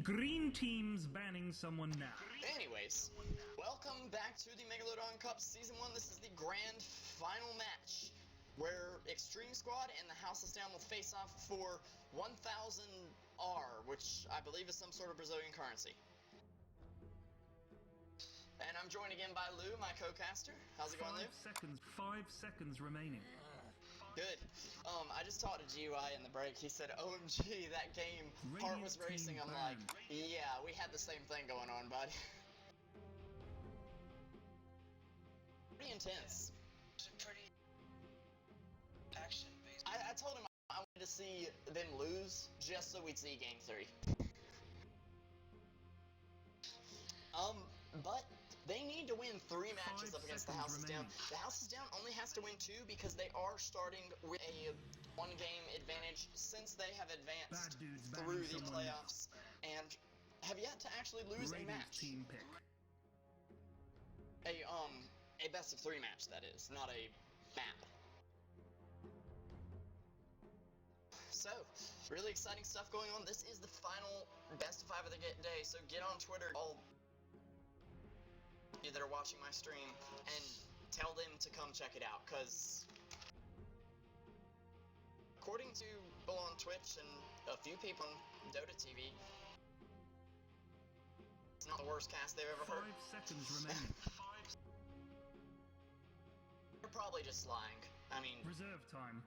green team's banning someone now. Anyways, welcome back to the Megalodon Cup Season 1. This is the grand final match, where Extreme Squad and the House is Down will face off for 1,000 R, which I believe is some sort of Brazilian currency. And I'm joined again by Lou, my co-caster. How's it going, Lou? 5 seconds remaining. Good. I just talked to GUI in the break. He said, OMG, that game, heart was racing. I'm like, yeah, we had the same thing going on, buddy. Pretty intense. It's a pretty action-based. I told him I wanted to see them lose just so we'd see Game 3. But they need to win 3 matches up against the House is Down. The House is Down only has to win 2 because they are starting with a 1-game advantage since they have advanced through the playoffs and have yet to actually lose a match. Team pick. A best of 3 match, that is, not a map. So, really exciting stuff going on. This is the final best of 5 of the day, so get on Twitter, all you that are watching my stream, and tell them to come check it out, because according to people on Twitch and a few people on DotA2 it's not the worst cast they've ever heard. 5 seconds remaining. They're probably just lying. I mean, Reserve time.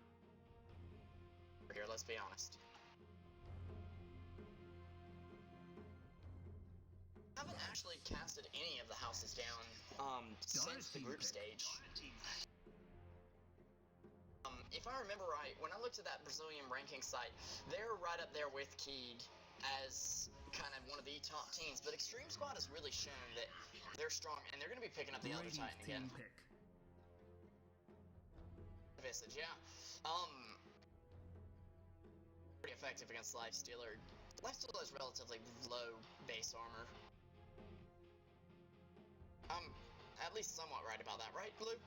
here, let's be honest. I haven't actually casted any of the Houses Down since the group stage. If I remember right, when I looked at that Brazilian ranking site, they're right up there with Keyed as kind of one of the top teams, but Extreme Squad has really shown that they're strong, and they're going to be picking up the Elder Titan again. Pick. Visage, yeah. Pretty effective against Lifestealer. Lifestealer is relatively low base armor. I'm at least somewhat right about that, right, Blue?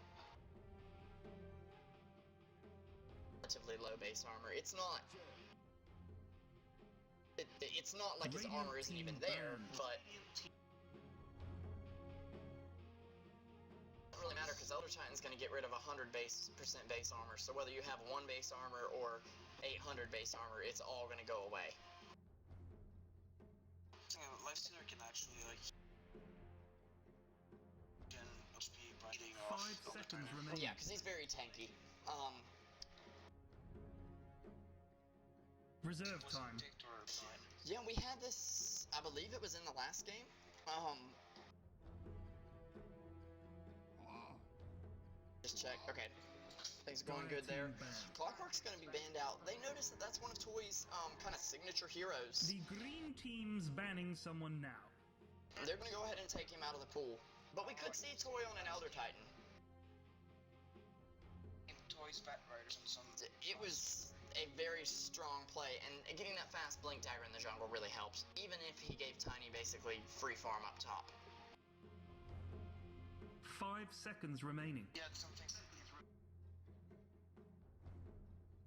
Relatively low base armor. It's not... It's not like his armor isn't even there, but... It doesn't really matter, because Elder Titan's going to get rid of 100% base armor, so whether you have 1 base armor or 800 base armor, it's all going to go away. Lifestealer can actually, like, gen HP by eating 5 off seconds remaining. Yeah, because he's very tanky. Reserve time. Yeah, we had this, I believe it was in the last game. Just check, okay. Things are going good there. Clockwork's going to be banned out. They noticed that that's one of Toy's kind of signature heroes. The green team's banning someone now. They're going to go ahead and take him out of the pool. But we could see Toy on an Elder Titan. Toys Bat Riders on some. It was a very strong play, and getting that fast blink dagger in the jungle really helps, even if he gave Tiny basically free farm up top. 5 seconds remaining. Yeah, something.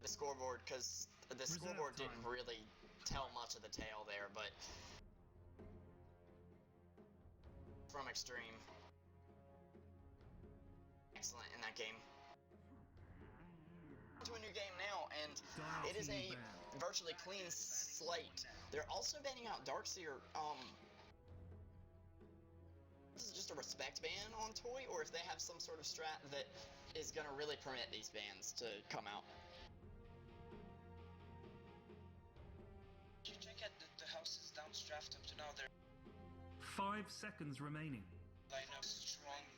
The scoreboard, because the scoreboard didn't really tell much of the tale there, but from Extreme, excellent in that game. To a new game now, and it is a virtually clean slate. They're also banning out Darkseer. This is just a respect ban on Toy, or if they have some sort of strat that is going to really permit these bans to come out. You check out the Houses Down draft up to now. They're 5 seconds remaining. line up strong.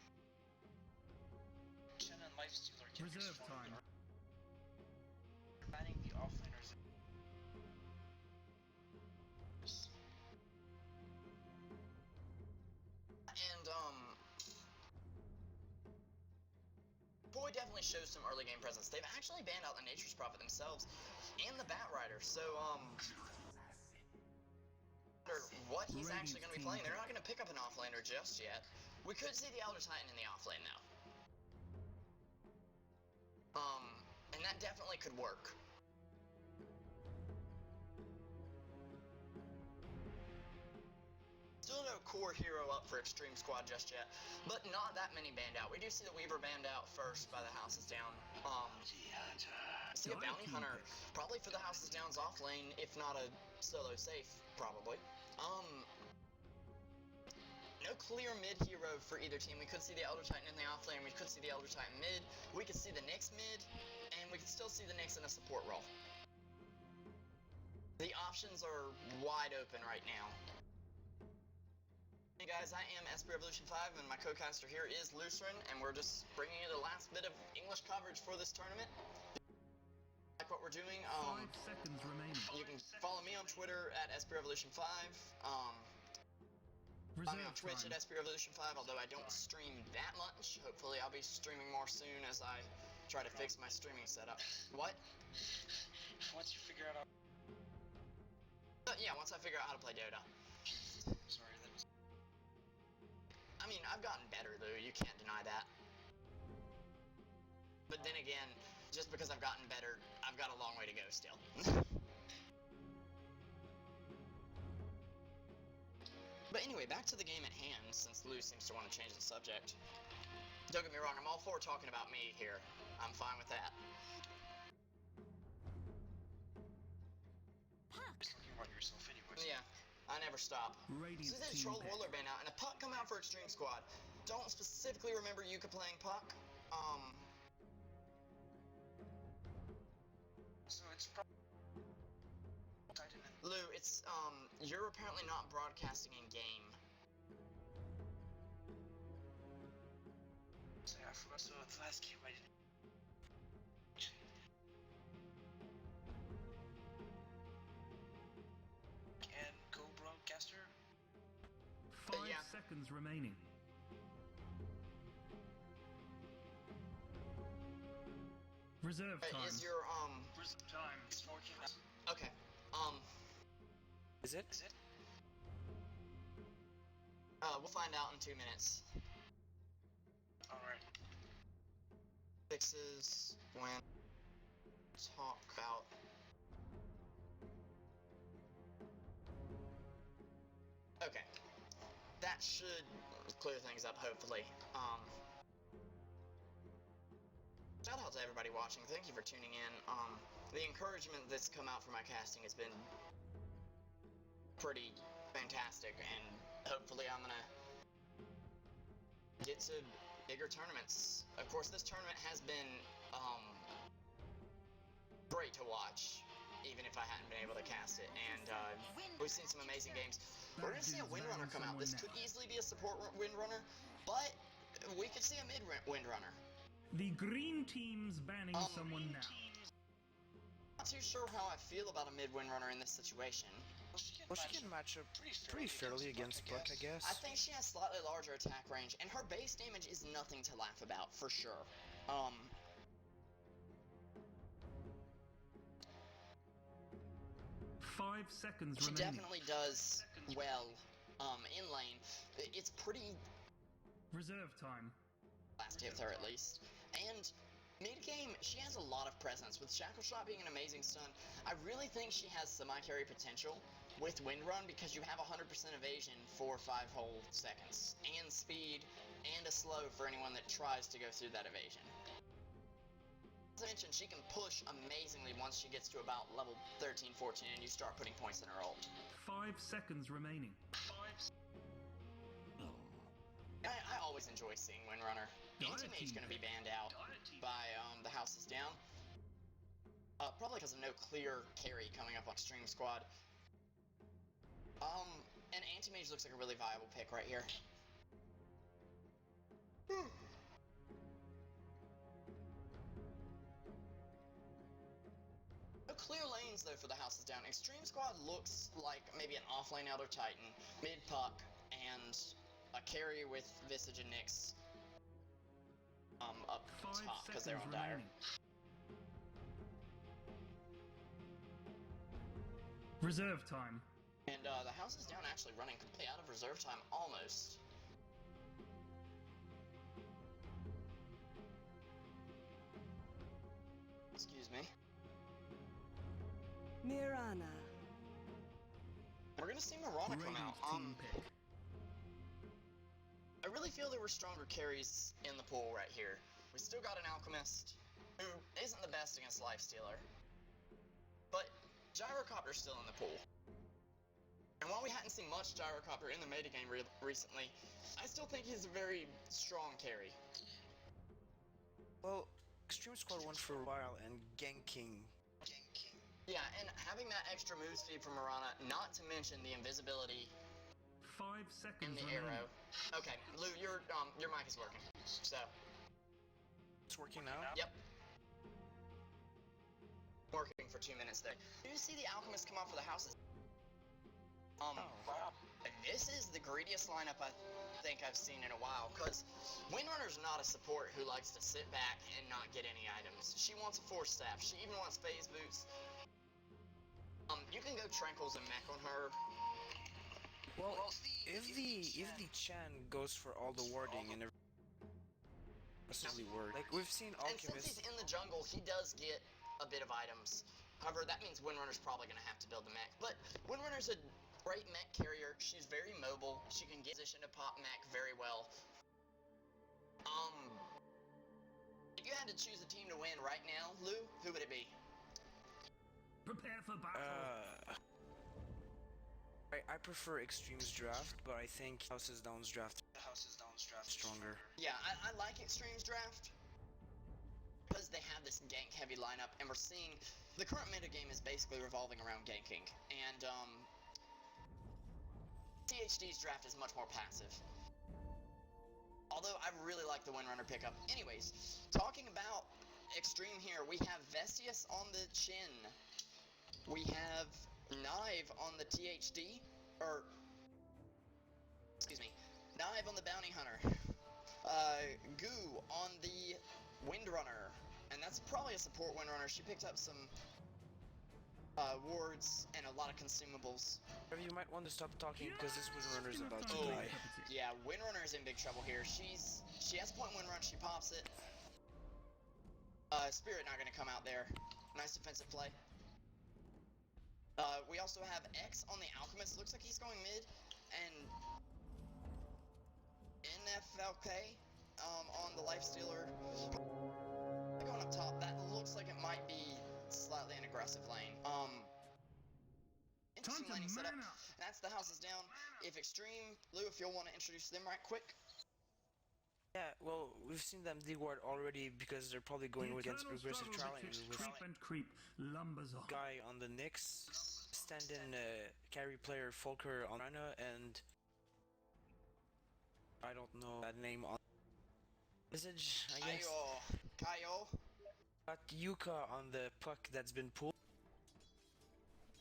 Chen and Lifestealer can Reserve time. Banning the offlaners. And, Toy definitely shows some early game presence. They've actually banned out the Nature's Prophet themselves and the Bat Rider, so, what he's actually going to be playing. They're not going to pick up an offlaner just yet. We could see the Elder Titan in the offlane now. And that definitely could work. core hero up for Extreme Squad just yet, but not that many banned out. We do see the Weaver banned out first by the House is Down. See a Bounty Hunter, probably for the House is Down's off lane, if not a solo safe, probably. No clear mid hero for either team. We could see the Elder Titan in the off lane, we could see the Elder Titan mid, we could see the Nyx mid, and we could still see the Nyx in a support role. The options are wide open right now. Hey guys, I am SP Revolution 5, and my co-caster here is Lewstherin, and we're just bringing you the last bit of English coverage for this tournament. Like what we're doing, 5 seconds remaining. you can follow me on Twitter at SP Revolution 5. Follow me on Twitch at SP Revolution 5, although I don't stream that much. Hopefully I'll be streaming more soon as I try to fix my streaming setup. What? Once you figure out how... Yeah, once I figure out how to play Dota. Sorry, that was... I mean, I've gotten better, Lou. You can't deny that. But then again, just because I've gotten better, I've got a long way to go still. But anyway, back to the game at hand, since Lou seems to want to change the subject. Don't get me wrong, I'm all for talking about me here. I'm fine with that. Just thinking about yourself anyways. Yeah, I never stop. Radiant So then team Troll pick. Warlord ban out, and a Puck come out for Extreme Squad. Don't specifically remember Yuka playing Puck. So it's probably... Titan and... Lou, it's, you're apparently not broadcasting in game. So yeah, I forgot. So the last game I didn't... And go broadcaster? 5 yeah. seconds remaining. Reserve time. Is your, Time. It's working now. okay, Is it? Is it? we'll find out in 2 minutes. Alright. Fixes when talk about okay, that should clear things up hopefully. Shout out to everybody watching, thank you for tuning in. The encouragement that's come out from my casting has been pretty fantastic, and hopefully I'm gonna get to bigger tournaments. Of course, this tournament has been great to watch, even if I hadn't been able to cast it, and we've seen some amazing games. We're gonna see a Windrunner come out. This could easily be a support Windrunner, but we could see a mid Windrunner. The green team's banning someone now. Not too sure how I feel about a mid Windrunner in this situation. Well, she can match up pretty fairly against Puck, I guess. I think she has slightly larger attack range, and her base damage is nothing to laugh about, for sure. 5 seconds She remaining. definitely does well in lane. It's pretty Reserve time. last hit with her at least. And mid-game, she has a lot of presence, with Shackle Shot being an amazing stun. I really think she has semi-carry potential with Windrun, because you have 100% evasion for 5 whole seconds, and speed, and a slow for anyone that tries to go through that evasion. As I mentioned, she can push amazingly once she gets to about level 13, 14, and you start putting points in her ult. 5 seconds remaining. I always enjoy seeing Windrunner. Anti-Mage going to be banned out by the House is Down. Probably because of no clear carry coming up on Extreme Squad. And Anti-Mage looks like a really viable pick right here. No clear lanes though for the House is Down. Extreme Squad looks like maybe an offlane Elder Titan, mid Puck, and a carry with Visage and Nyx up 5 top because seconds they're on Dire. remaining. Reserve time. And the House is Down actually running completely out of reserve time almost. Excuse me. Mirana. We're gonna see Mirana come Radiant out. team pick. I really feel there were stronger carries in the pool right here. We still got an Alchemist, who isn't the best against Lifestealer, but Gyrocopter's still in the pool. And while we hadn't seen much Gyrocopter in the metagame recently, I still think he's a very strong carry. Well, Extreme Squad won for a while, and ganking. Yeah, and having that extra move speed from Mirana, not to mention the invisibility 5 seconds in the remaining. arrow. Okay, Lou, your mic is working. So, It's working now? yep. Working for 2 minutes there. Do you see the Alchemist come off for the houses? This is the greediest lineup I think I've seen in a while, because Windrunner's not a support who likes to sit back and not get any items. She wants a Force Staff. She even wants Phase Boots. You can go Tranquils and mech on her. Well, if the Chan goes for all the warding and possibly work. Like we've seen And since Alchemist. he's in the jungle, he does get a bit of items. However, that means Windrunner's probably going to have to build the mech. But Windrunner's a great mech carrier. She's very mobile. She can get positioned to pop mech very well. If you had to choose a team to win right now, Lou, who would it be? Prepare for battle. I prefer Extreme's draft, but I think Houses Down's draft stronger. Yeah, I like Extreme's draft because they have this gank heavy lineup, and we're seeing the current metagame is basically revolving around ganking, and THD's draft is much more passive. Although I really like the Windrunner pickup. Anyways, talking about Extreme here, we have Vestius on the Chin. We have Knive on the THD, or excuse me, Knive on the Bounty Hunter. Goo on the Windrunner, and that's probably a support Windrunner. She picked up some wards and a lot of consumables. You might want to stop talking because this Windrunner's about to Oh, die. yeah, Windrunner is in big trouble here. She has point Windrun, she pops it. Spirit not gonna come out there. Nice defensive play. We also have X on the Alchemist. Looks like he's going mid, and NFLK on the Lifestealer. Going up top, that looks like it might be slightly an aggressive lane. Interesting laning setup. That's the houses down. If Extreme, Lou, if you'll want to introduce them right quick. Yeah, well, we've seen them D-ward already because they're probably going against Progressive Challenge with creep lumbers off. guy on the Nyx, stand-in carry player Volker on Rana, and I don't know that name on Visage, I guess. Kaio. Got Yuka on the puck that's been pulled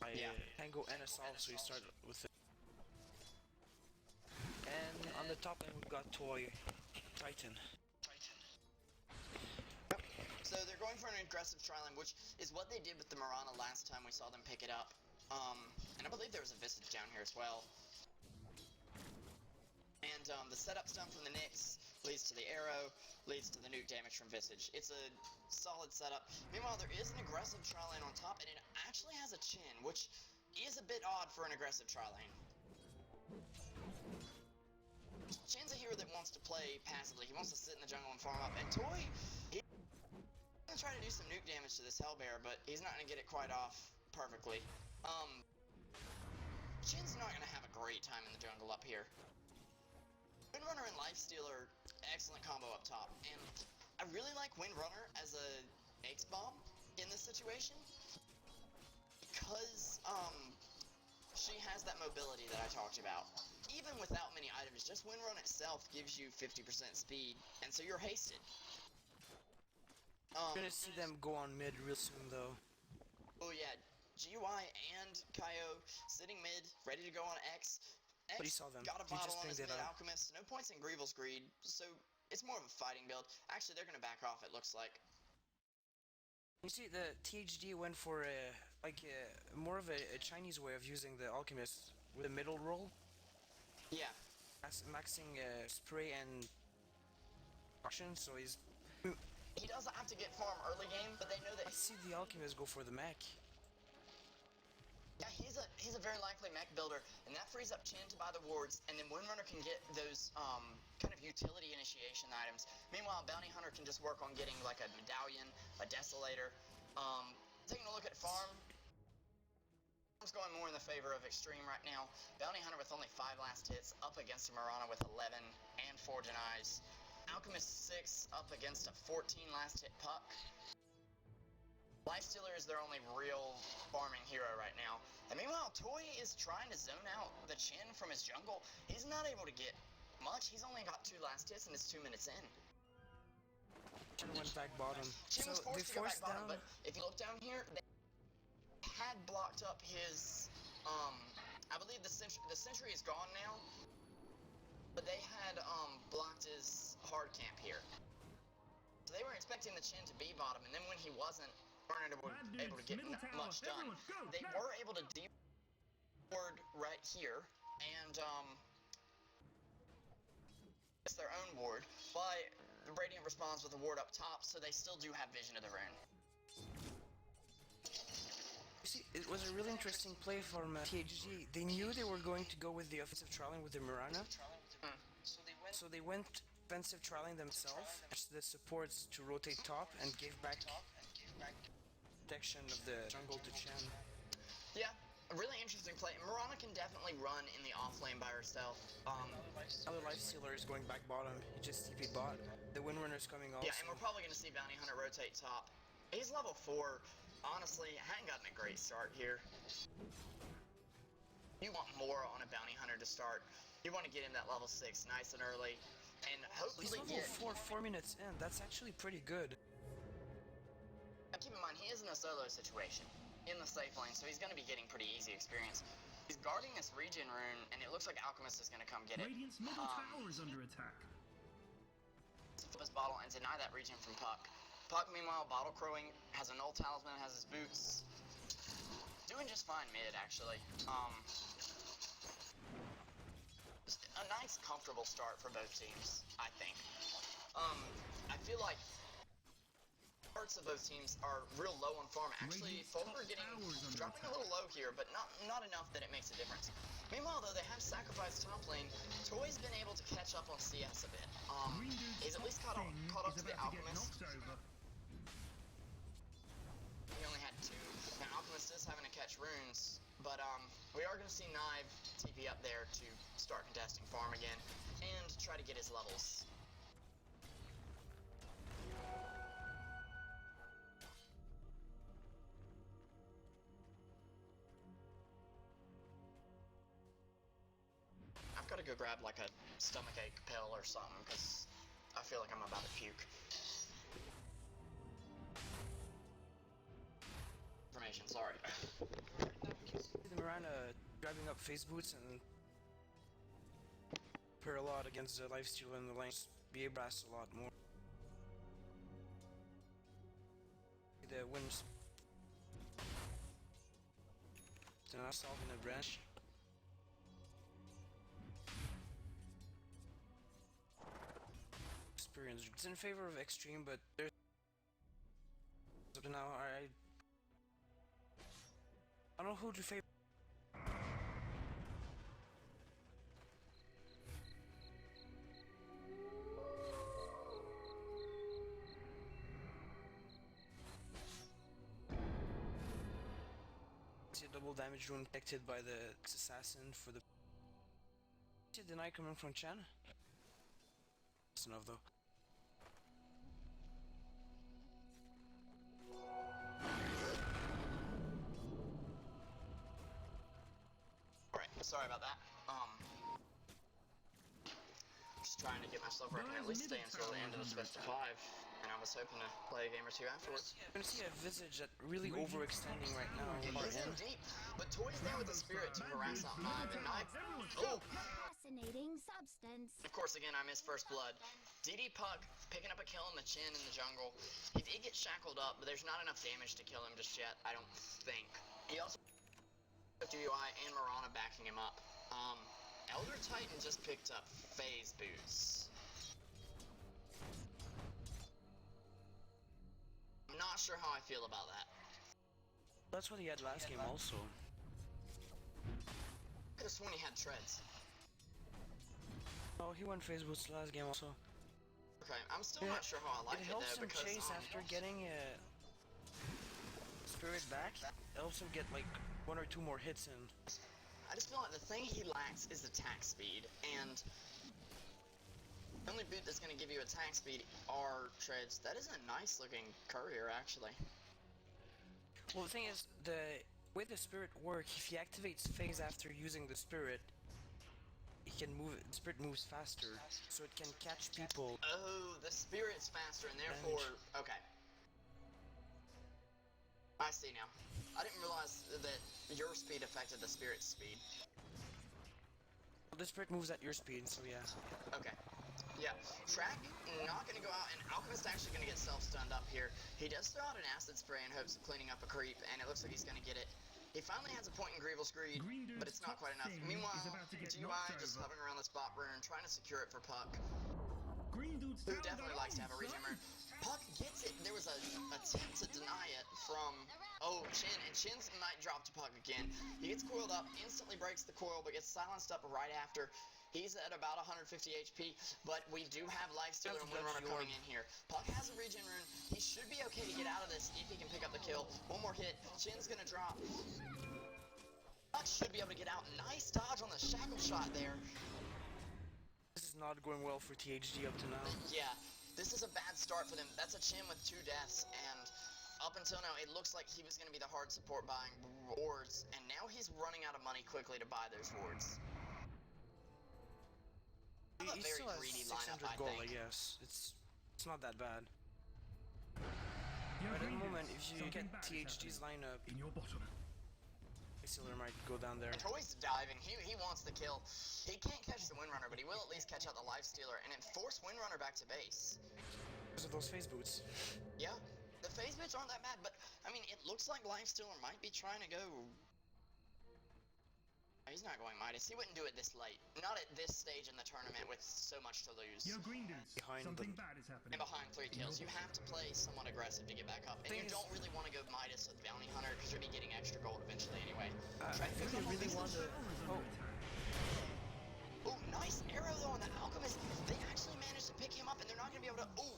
by Tango and Assault, so you start with it. And on the top end we've got Toy Titan. So they're going for an aggressive trialing, which is what they did with the Mirana last time we saw them pick it up. And I believe there was a Visage down here as well. And the setup stun from the Nyx leads to the arrow, leads to the nuke damage from Visage. It's a solid setup. Meanwhile, there is an aggressive tri-lane on top, and it actually has a chin, which is a bit odd for an aggressive tri-lane. Chin's a hero that wants to play passively. He wants to sit in the jungle and farm up. And Toy, he's gonna try to do some nuke damage to this Hellbear, but he's not gonna get it quite off perfectly. Chin's not gonna have a great time in the jungle up here. Windrunner and Lifestealer, excellent combo up top. And I really like Windrunner as a X-Bomb in this situation, because she has that mobility that I talked about. Even without many items, just Windrun itself gives you 50% speed, and so you're hasted. We're gonna see them go on mid real soon though. Oh yeah, GUI and Kaio sitting mid, ready to go on X. But X he saw them. got a He bottle just on his pinged mid it out. Alchemist, no points in Greevil's Greed, so it's more of a fighting build. Actually, they're gonna back off, it looks like. You see, the THD went for more of a Chinese way of using the Alchemist with a middle roll. Yeah. Maxing spray and action, so he's... He doesn't have to get farm early game, but they know that... I see the Alchemist go for the mech. Yeah, he's a he's a very likely mech builder, and that frees up Chin to buy the wards, and then Windrunner can get those kind of utility initiation items. Meanwhile, Bounty Hunter can just work on getting like a medallion, a desolator. Taking a look at farm. Farm's going more in the favor of Extreme right now. Bounty Hunter with only 5 last hits, up against a Mirana with 11 and 4 denies. Alchemist 6 up against a 14 last hit Puck. Lifestealer is their only real farming hero right now. And meanwhile, Toy is trying to zone out the Chin from his jungle. He's not able to get much. He's only got 2 last hits and it's 2 minutes in. Chin went back bottom. Chin was So they forced to go back forced bottom, down. but if you look down here, they had blocked up his, I believe the sentry is gone now, but they had blocked his hard camp here. So they were expecting the Chin to be bottom, and then when he wasn't, weren't able to get much done. They were able to de-ward right here, and it's their own ward, but the Radiant responds with a ward up top, so they still do have vision of the rune. You see, it was a really interesting play from THD. They knew they were going to go with the offensive trialing with the Mirana, so they went offensive trialing themselves, the supports to rotate top, and gave back protection of the jungle to Chan. Yeah, a really interesting play. Mirana can definitely run in the off lane by herself. Other Lifestealer is going back bottom. He just TP bot. The Windrunner's coming also. Yeah, and we're probably going to see Bounty Hunter rotate top. He's level 4. Honestly, hadn't gotten a great start here. You want more on a Bounty Hunter to start. You want to get him that level 6 nice and early, and hopefully He's level 4 minutes in. That's actually pretty good. Keep in mind, he is in a solo situation in the safe lane, so he's going to be getting pretty easy experience. He's guarding this regen rune, and it looks like Alchemist is going to come get it. Radiant's middle tower is under attack. Flip his bottle and deny that regen from Puck. Puck, meanwhile, bottle crowing, has a null talisman, has his boots. Doing just fine mid, actually. Just a nice, comfortable start for both teams, I think. I feel like parts of both teams are real low on farm. Actually, folk are dropping a little low here, but not enough that it makes a difference. Meanwhile, though, they have sacrificed top lane. Toy's been able to catch up on CS a bit. He's at least caught up to the Alchemist. He only had 2. Now, Alchemist is having to catch runes, but we are going to see Knive TP up there to start contesting farm again and try to get his levels. I've got to go grab like a stomachache pill or something because I feel like I'm about to puke. Information, sorry. The Mirana grabbing up face boots and pair a lot against the lifestealer in the lanes. Be brass a lot more. The wins. They're not solving the branch. Experience. It's in favor of Extreme, but there's now I don't know who to favor. See a double damage rune protected by the assassin for the. See a deny coming from Chan. That's enough though. Sorry about that. Just trying to get myself where I can at least stay until the end of this best of 5, and I was hoping to play a game or 2 afterwards. I'm gonna see a Visage that really overextending right now. He's in deep, but Toy's there with the spirit to harass out Knive, and Knive. Oh! Fascinating substance. Of course, again, I missed first blood. DD Puck picking up a kill in the Chin in the jungle. He did get shackled up, but there's not enough damage to kill him just yet, I don't think. He also UI and Mirana backing him up. Elder Titan just picked up phase boots. I'm not sure how I feel about that. That's what he had last game also. could have sworn he had treads. Oh, he won phase boots last game also. Okay, I'm still not sure how I like it it helps though him because chase after getting spirit back. It helps him get like 1 or 2 more hits in. I just feel like the thing he lacks is attack speed, and the only boot that's going to give you attack speed are treads. That is a nice looking courier, actually. Well, the thing is, the way the spirit works, if he activates phase after using the spirit, he can move. The spirit moves faster, so it can catch people. Oh, the spirit's faster, and therefore, okay. I see now. I didn't realize that your speed affected the spirit's speed. Well, the spirit moves at your speed, so yeah. Okay. Yeah. Track not gonna go out, and Alchemist actually gonna get self-stunned up here. He does throw out an acid spray in hopes of cleaning up a creep, and it looks like he's gonna get it. He finally has a point in Greevil's Greed, but it's not quite enough. Meanwhile, GUI just hovering around this bot rune, trying to secure it for Puck, who definitely likes to have a regen rune. Puck gets it. There was an attempt to deny it from, Chin, and Chin's might drop to Puck again. He gets coiled up, instantly breaks the coil, but gets silenced up right after. He's at about 150 HP, but we do have Lifestealer and Windrunner coming in here. Puck has a regen rune. He should be okay to get out of this if he can pick up the kill. One more hit. Chin's gonna drop. Puck should be able to get out. Nice dodge on the shackle shot there. This is not going well for THD up to now. Yeah, this is a bad start for them. That's a Chin with 2 deaths, and up until now, it looks like he was going to be the hard support buying wards, and now he's running out of money quickly to buy those wards. He still has 600 gold, I guess. It's not that bad. But at the moment, if you get THD's lineup, In your bottom. Lewstherin might go down there. Toy's diving. He wants the kill. He can't catch the Windrunner, but he will at least catch out the Lifestealer, and it forced Windrunner back to base. Because of those phase boots. Yeah, the phase boots aren't that bad, but I mean, it looks like Lifestealer might be trying to go. He's not going Midas. He wouldn't do it this late. Not at this stage in the tournament with so much to lose. Yo, green dudes. Something bad is happening. And behind 3 kills, you have to play somewhat aggressive to get back up. And you don't really want to go Midas with Bounty Hunter because you'll be getting extra gold eventually anyway. I think they really want to. Oh, nice arrow though on the Alchemist. They actually managed to pick him up, and they're not going to be able to. Oh,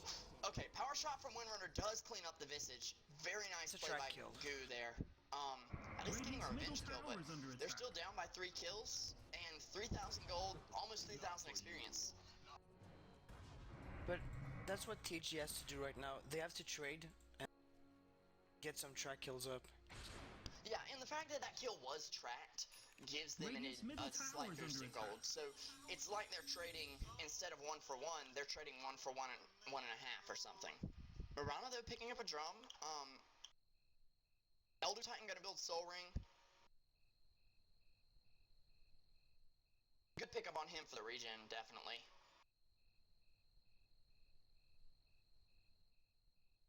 okay. Power shot from Windrunner does clean up the Visage. Very nice play by Goo there. At least getting a revenge kill, but they're still down by 3 kills and 3,000 gold, almost 3,000 experience. But that's what THG has to do right now. They have to trade and get some track kills up. Yeah, and the fact that that kill was tracked gives them a slight boost in gold. So it's like they're trading, instead of 1 for 1, they're trading 1 for 1 and 1.5 or something. Mirana though picking up a drum. Elder Titan gonna build Soul Ring. Good pickup on him for the regen, definitely.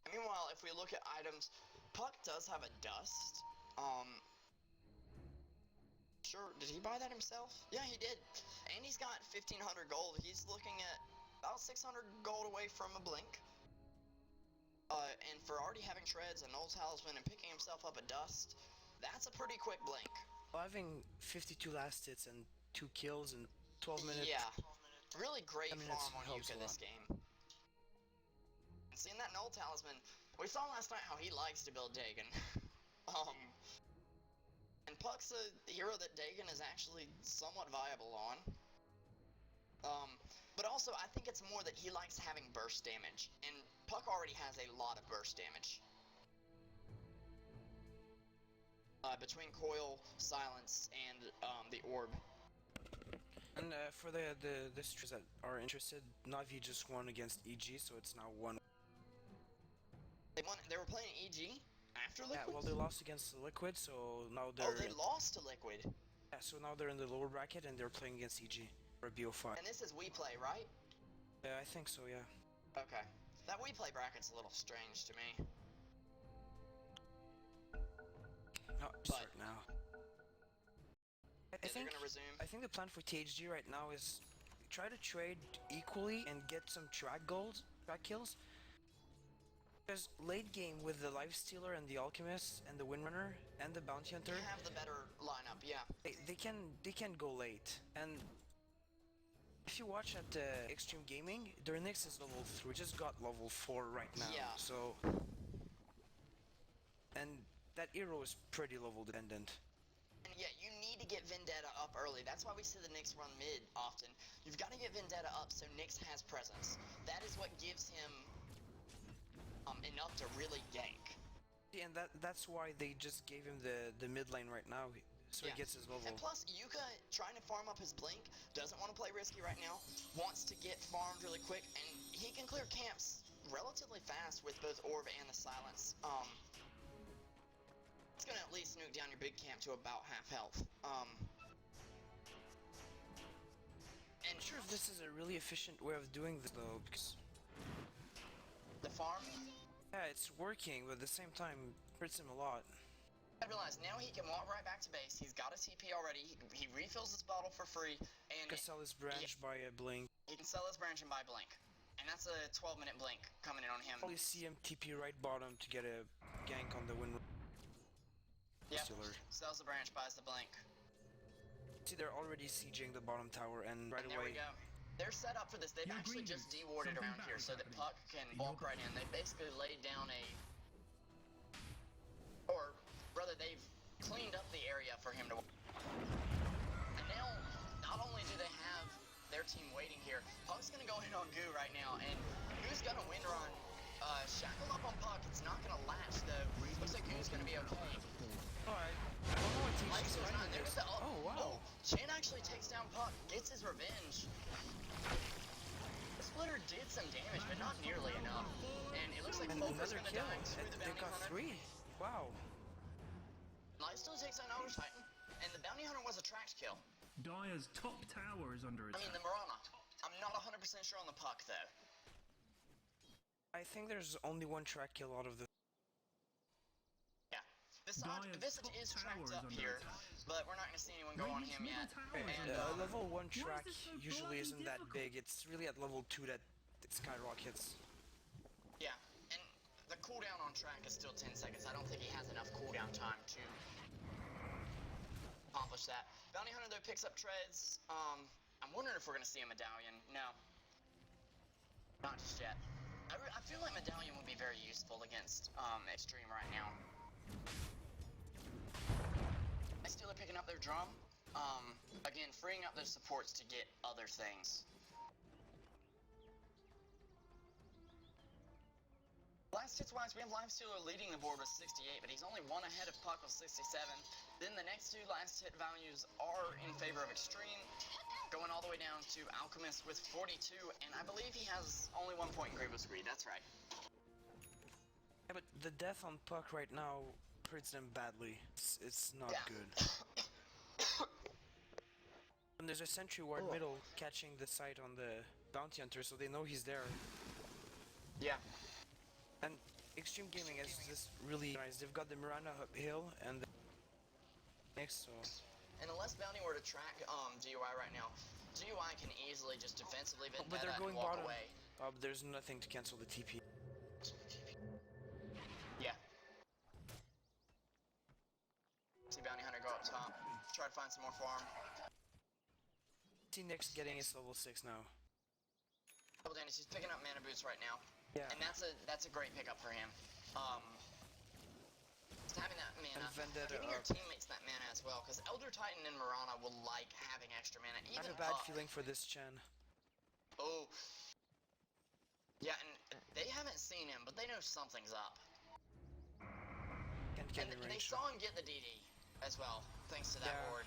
And meanwhile, if we look at items, Puck does have a dust. Sure, did he buy that himself? Yeah, he did. And he's got 1,500 gold. He's looking at about 600 gold away from a blink. And for already having treads, a Null Talisman, and picking himself up a dust, that's a pretty quick blink. Well, having 52 last hits and 2 kills in 12 minutes. Yeah, really great farm on Yuka this game. And seeing that Null Talisman, we saw last night how he likes to build Dagon. And Puck's a hero that Dagon is actually somewhat viable on. But also, I think it's more that he likes having burst damage, and Puck already has a lot of burst damage. Between Coil, Silence, and the Orb. And for the streamers that are interested, Navi just won against EG, so it's now 1. They were playing EG after Liquid? Yeah, well they lost against Liquid, so now they're... Oh, they lost to Liquid? Yeah, so now they're in the lower bracket and they're playing against EG for BO5. And this is We Play, right? Yeah, I think so, yeah. Okay. That We Play bracket's a little strange to me. Oh, start now. Is it gonna resume? I think the plan for THG right now is try to trade equally and get some track kills. Because late game with the Lifestealer and the Alchemist and the Windrunner and the Bounty Hunter, You have the better lineup, yeah. they can go late. And if you watch at Extreme Gaming, their Nyx is level 3, just got level 4 right now. Yeah. So, and that hero is pretty level dependent. And yeah, you need to get Vendetta up early. That's why we see the Nyx run mid often. You've got to get Vendetta up so Nyx has presence. That is what gives him enough to really gank. Yeah, and that's why they just gave him the mid lane right now, so he gets his level. And plus, Yuka trying to farm up his blink, doesn't want to play risky right now, wants to get farmed really quick, and he can clear camps relatively fast with both Orb and the Silence. It's gonna at least nuke down your big camp to about half health. And I'm sure if this is a really efficient way of doing this though, because the farm, yeah, it's working, but at the same time, hurts him a lot. I realize now he can walk right back to base. He's got his TP already. He refills his bottle for free, and He can sell his branch by a blink. he can sell his branch and buy blink. And that's a 12-minute blink coming in on him. Probably see him TP right bottom to get a gank on the win. Yep. Sells the branch, buys the blink. See, they're already sieging the bottom tower, and right There away. we go. They're set up for this. They've actually just de-warded around here so that Puck can walk right in. They basically laid down or rather, they've cleaned up the area for him to. And now, not only do they have their team waiting here, Puck's gonna go in on Goo right now, and Goo's gonna win run. Shackle up on Puck. It's not gonna latch though. Looks like Goo's gonna be okay. Alright, I don't know what THD's Lifestealer's not finding there. this. Oh wow. Chan actually takes down Puck, gets his revenge. The Splitter did some damage, but not nearly enough. And it looks like And Fulker's another gonna kill. die to the They Bounty got Hunter. 3. Wow. Lifestealer takes down Elder Titan, and the Bounty Hunter was a tracked kill. Dire's top tower is under I attack. mean, the Mirana. I'm not 100% sure on the Puck, though. I think there's only one track kill out of the. Yeah. This is tracked up here, but we're not going to see anyone go on him yet. And, Level 1 track this so usually bloody isn't that difficult? big. It's really at level 2 that it skyrockets. yeah, and the cooldown on track is still 10 seconds. I don't think he has enough cooldown time to accomplish that. Bounty Hunter, though, picks up treads. I'm wondering if we're going to see a medallion. No. Not just yet. I feel like medallion would be very useful against Extreme right now. Steeler picking up their drum. Again, freeing up those supports to get other things. Last hits wise, we have Lifestealer leading the board with 68, but he's only one ahead of Puck with 67. Then the next two last hit values are in favor of Extreme, going all the way down to Alchemist with 42, and I believe he has only 1 point in Grievous Greed, that's right. Yeah, but the death on Puck right now hurts them badly. It's not good. And there's a sentry ward middle catching the sight on the Bounty Hunter, so they know he's there. Yeah. And Extreme Gaming is just really nice. They've got the Miranda hill and the next, so. And unless Bounty were to track GUI right now, GUI can easily just defensively But vendetta they're going and walk bottom. away. There's nothing to cancel the TP. Yeah. See Bounty Hunter go up top, try to find some more farm. See Nick's getting his level 6 now. Double Dennis, he's picking up mana boots right now. Yeah. And that's a great pickup for him. Just having that mana, And Vendetta giving your up. teammates that mana as well, because Elder Titan and Mirana will like having extra mana. I Even have a bad Puck. feeling for this Chen. Oh. Yeah, and they haven't seen him, but they know something's up. Can't get And any they range. saw him get the DD as well, thanks to that Yeah. ward.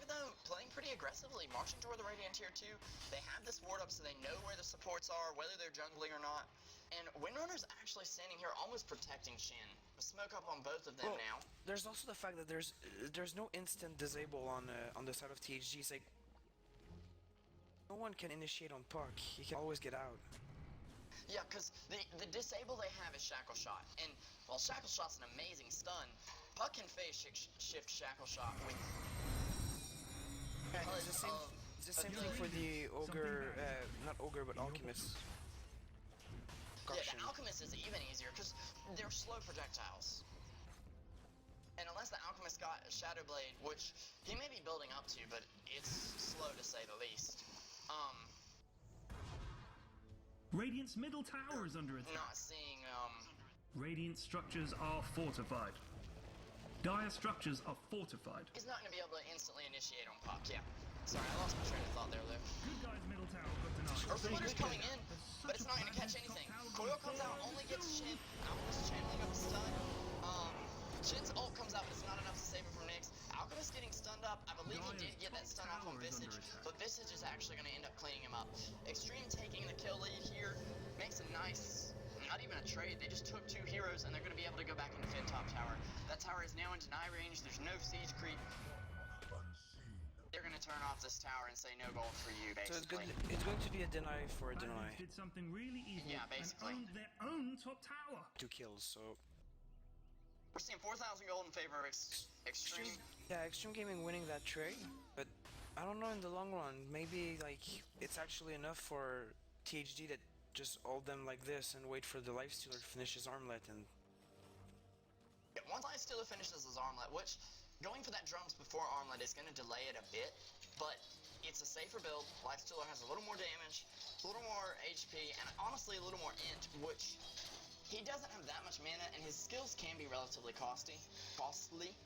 Though, playing pretty aggressively, marching toward the Radiant Tier 2, they have this ward up so they know where the supports are, whether they're jungling or not. And Windrunner's actually standing here almost protecting Shin. With smoke up on both of them Well, now. there's also the fact that there's no instant disable on the side of THG. It's like no one can initiate on Puck. He can always get out. Yeah, because the disable they have is Shackle Shot. And while Shackle Shot's an amazing stun, Puck can phase shift Shackle Shot with... It's the same thing for the Ogre, not Ogre, but Alchemist. caution. the Alchemist is even easier because they're slow projectiles. And unless the Alchemist got a Shadow Blade, which he may be building up to, but it's slow to say the least. Radiant's middle tower is under attack. Not seeing, Radiant structures are fortified. Dire structures are fortified. he's not going to be able to instantly initiate on Puck, yeah. Sorry, I lost my train of thought there, Lou. Good guy's middle tower got denied. Earth Splitter's coming in, but it's not going to catch anything. Coil comes out, only gets Shin. Alchemist channeling up the stun. Shin's ult comes out, but it's not enough to save him from Nyx. Alchemist getting stunned up. I believe he did get that stun off on Visage, but Visage is actually going to end up cleaning him up. Extreme taking the kill lead here makes a nice, not even a trade. They just took 2 heroes, and they're going to be able to go back and defend top tower. That tower is now in deny range. There's no siege creep. They're going to turn off this tower and say no gold for you, basically. So it's going to be a deny for a deny. Did something really evil Yeah, basically. and owned their own top tower. 2 kills, so... We're seeing 4,000 gold in favor of Extreme. Yeah, Extreme Gaming winning that trade, but I don't know in the long run. Maybe like it's actually enough for THD that just hold them like this and wait for the Lifestealer to finish his armlet and... Yeah, once Lifestealer finishes his armlet, which going for that drums before armlet is going to delay it a bit, but it's a safer build. Lifestealer has a little more damage, a little more HP, and honestly a little more int, which he doesn't have that much mana, and his skills can be relatively costly.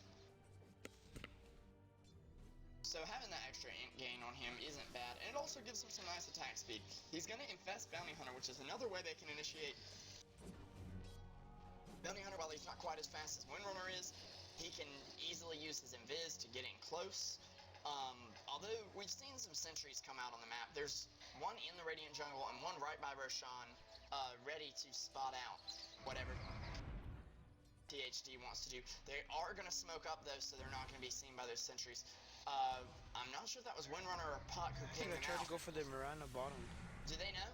So having that extra int gain on him isn't bad, and it also gives him some nice attack speed. He's going to infest Bounty Hunter, which is another way they can initiate. Bounty Hunter, while he's not quite as fast as Windrunner is, he can easily use his invis to get in close. Although we've seen some sentries come out on the map, there's one in the Radiant Jungle and one right by Roshan, ready to spot out whatever THD wants to do. They are going to smoke up though, so they're not going to be seen by those sentries. I'm not sure if that was Windrunner or Puck who I think pinged they them tried out. to go for the Mirana bottom. Do they know?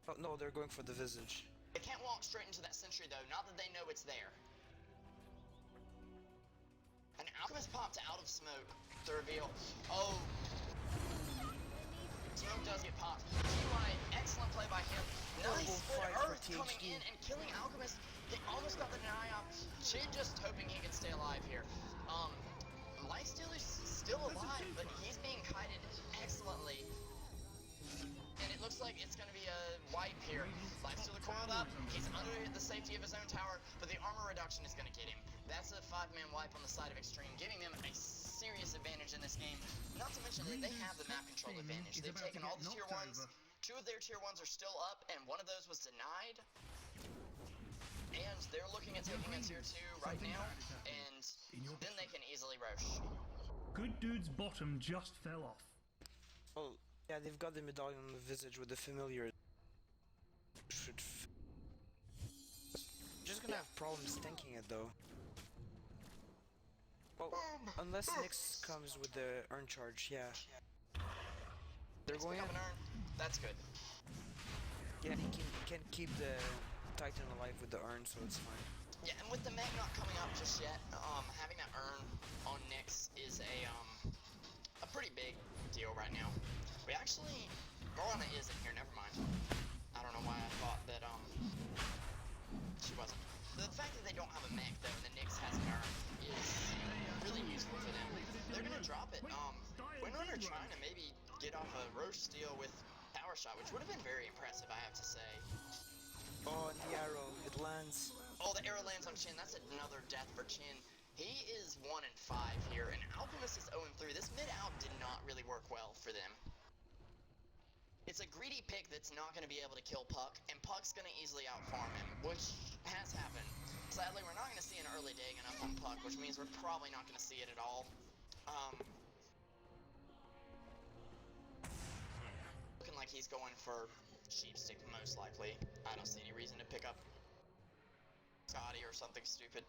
Oh no, they're going for the Visage. They can't walk straight into that sentry though, not that they know it's there. An Alchemist popped out of smoke to reveal. Oh. Smoke does get popped. TY, excellent play by him. Nice split Earth coming in and killing Alchemist. He almost got the deny off. Shin just hoping he can stay alive here. Lifestealer's still alive, but he's being kited excellently. And it looks like it's going to be a wipe here. Lifestealer coiled up. He's under the safety of his own tower, but the armor reduction is going to get him. That's a 5-man wipe on the side of Extreme, giving them a serious advantage in this game. Not to mention that they have the map control advantage. They've taken all the tier 1s. 2 of their tier 1s are still up, and one of those was denied. And they're looking at taking a tier 2 right now, and then they can easily rush. Good Dude's bottom just fell off. Well, yeah, they've got the medallion on the Visage with the familiar. Just gonna have problems tanking it though. Well, unless Nyx comes with the urn charge, yeah. They're going up an urn. That's good. Yeah, he can keep the Titan alive with the urn, so it's fine. Yeah, and with the Meg not coming up just yet, having that urn on Nyx is a pretty big deal right now. We actually, Morana is in here, never mind. I don't know why I thought that, she wasn't. The fact that they don't have a mech, though, and the Nyx has an urn is really useful for them. They're gonna drop it. Windrunner trying to maybe get off a Roche steal with Power Shot, which would have been very impressive, I have to say. Oh, and the arrow, it lands. Oh, the arrow lands on Chin. That's another death for Chin. He is 1-5 here, and Alchemist is 0-3. This mid-out did not really work well for them. It's a greedy pick that's not going to be able to kill Puck, and Puck's going to easily out-farm him, which has happened. Sadly, we're not going to see an early dig enough on Puck, which means we're probably not going to see it at all. Looking like he's going for Sheepstick, most likely. I don't see any reason to pick up Scotty or something stupid.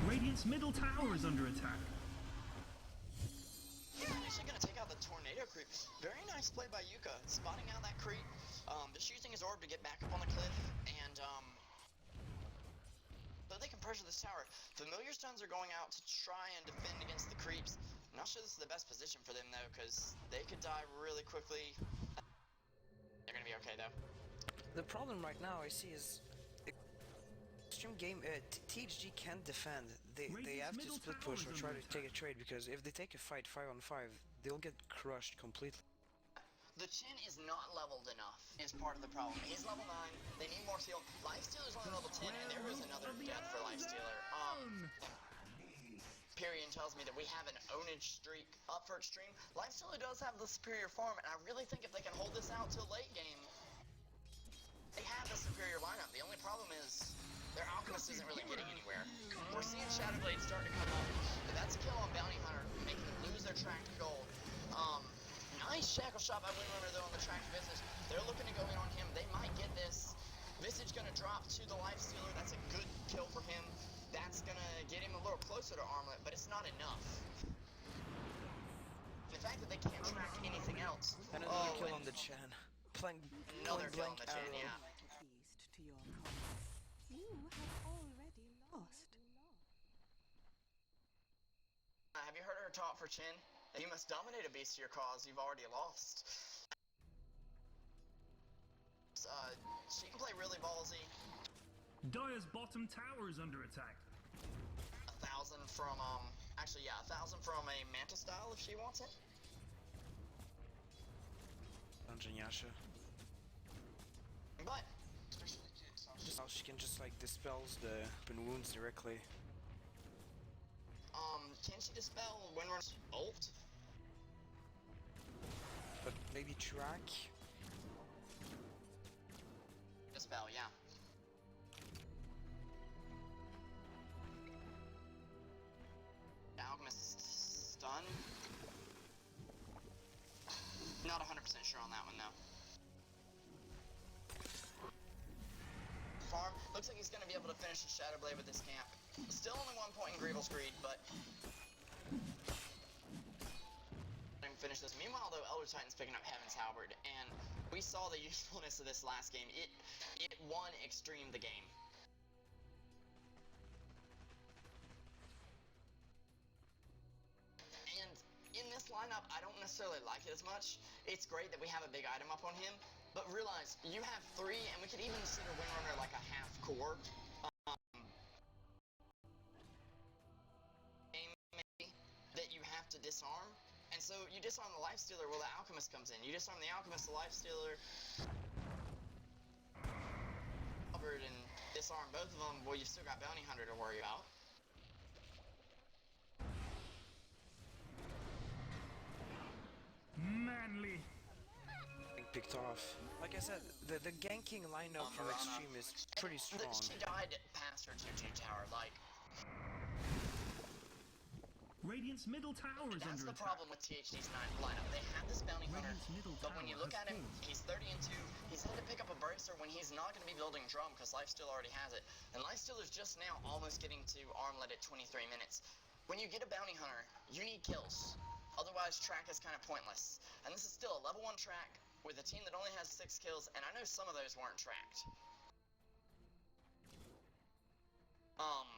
Radiant's middle tower is under attack. Yeah, actually gonna take out the tornado creep. Very nice play by Yuka, spotting out that creep, just using his orb to get back up on the cliff, and so they can pressure this tower. Familiar stuns are going out to try and defend against the creeps. I'm not sure this is the best position for them though, because they could die really quickly. okay though. The problem right now I see is Extreme Game THD can't defend. They have to split push or try to take a trade, because if they take a fight 5-on-5, they'll get crushed completely. The Chin is not leveled enough, is part of the problem. He's level 9, they need more heal. Lifestealer's only level 10, and there is another death for Lifestealer. Period tells me that we have an ownage streak up for Extreme. Lifestealer does have the superior farm, and I really think if they can hold this out till late game, they have the superior lineup. The only problem is their Alchemist isn't really getting anywhere. We're seeing Shadowblade starting to come up, but that's a kill on Bounty Hunter, making them lose their track to gold. Nice shackle shot by Windrunner though on the track Visage. They're looking to go in on him. They might get this. Visage gonna drop to the Lifestealer. That's a good kill for him. That's gonna get him a little closer to Armlet, but it's not enough. The fact that they can't track anything else. And another kill on the Chan. Another kill on the Chan, yeah. East to your cause. You have already lost. Have you heard her talk for Chin? You must dominate a beast to your cause. You've already lost. She can play really ballsy. Dire's bottom tower is under attack. 1,000 from, actually, yeah, 1,000 from a Manta style if she wants it. Dungeon Yasha. But, Just how she can just like dispels the open wounds directly. can she dispel Windrunner's ult? But maybe track? Dispel, yeah. Alchemist stun. Not 100% sure on that one though. Farm. Looks like he's going to be able to finish the Shadowblade with this camp. Still only 1 point in Greevil's Greed, but finish this. Meanwhile, though, Elder Titan's picking up Heaven's Halberd, and we saw the usefulness of this last game. It won Extreme the game. And in this lineup, I don't necessarily like it as much. It's great that we have a big item up on him, but realize you have 3, and we could even consider Windrunner like a half core. Game maybe that you have to disarm. And so you disarm the Lifestealer, well, the Alchemist comes in. You disarm the Alchemist, the Lifestealer, covered, and disarm both of them. Well, you've still got Bounty Hunter to worry about. Manly. Picked off. Like I said, the ganking lineup from Extreme is pretty strong. She died past her 2-2 tower, like. Radiant's middle tower is That's under the attack. problem with THD's lineup. They have this Bounty Hunter, but when you look at him, he's 30 and 2. He's had to pick up a Bracer when he's not going to be building Drum because Lifestealer already has it. And Lifestealer's just now almost getting to Armlet at 23 minutes. When you get a Bounty Hunter, you need kills. Otherwise, track is kind of pointless. And this is still a level 1 track with a team that only has 6 kills, and I know some of those weren't tracked. I'm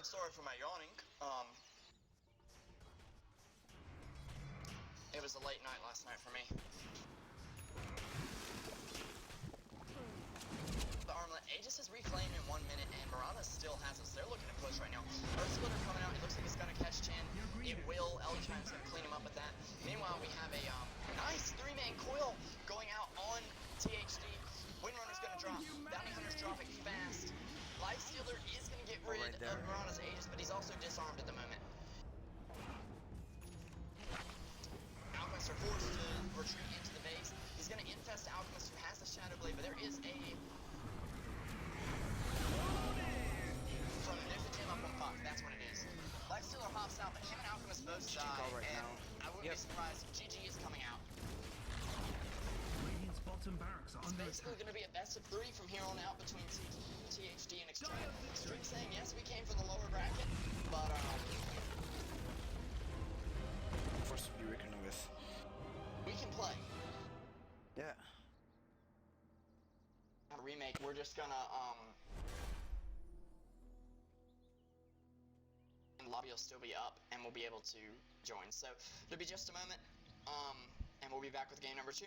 sorry for my yawning. It was a late night last night for me. The Armlet, Aegis is reclaimed in 1 minute, and Mirana still has us. They're looking to push right now. Earth Splitter coming out. It looks like it's going to catch Chan. It will. Eldra's going to clean him up with that. Meanwhile, we have a nice 3-man coil going out on THD. Windrunner's going to drop. Bounty Hunter's dropping fast. Lifestealer is going to get rid of Mirana's Aegis, but he's also disarmed at the moment. Alchemists are forced to retreat into the base. He's going to infest Alchemist, who has the Shadowblade, but there is a... There's a gem up on Fox, that's what it is. Lifestealer hops out, but him and Alchemist both die, and I wouldn't be surprised if GG is coming out. Radiant's bottom barracks are It's under basically attack. going to be a best of 3 from here on out between THD and Extreme. Extreme saying, yes, we came from the lower bracket, but, Force to be reckoned with. we can play. Yeah. A remake, we're just gonna, lobby will still be up, and we'll be able to join. So it'll be just a moment, and we'll be back with game number 2.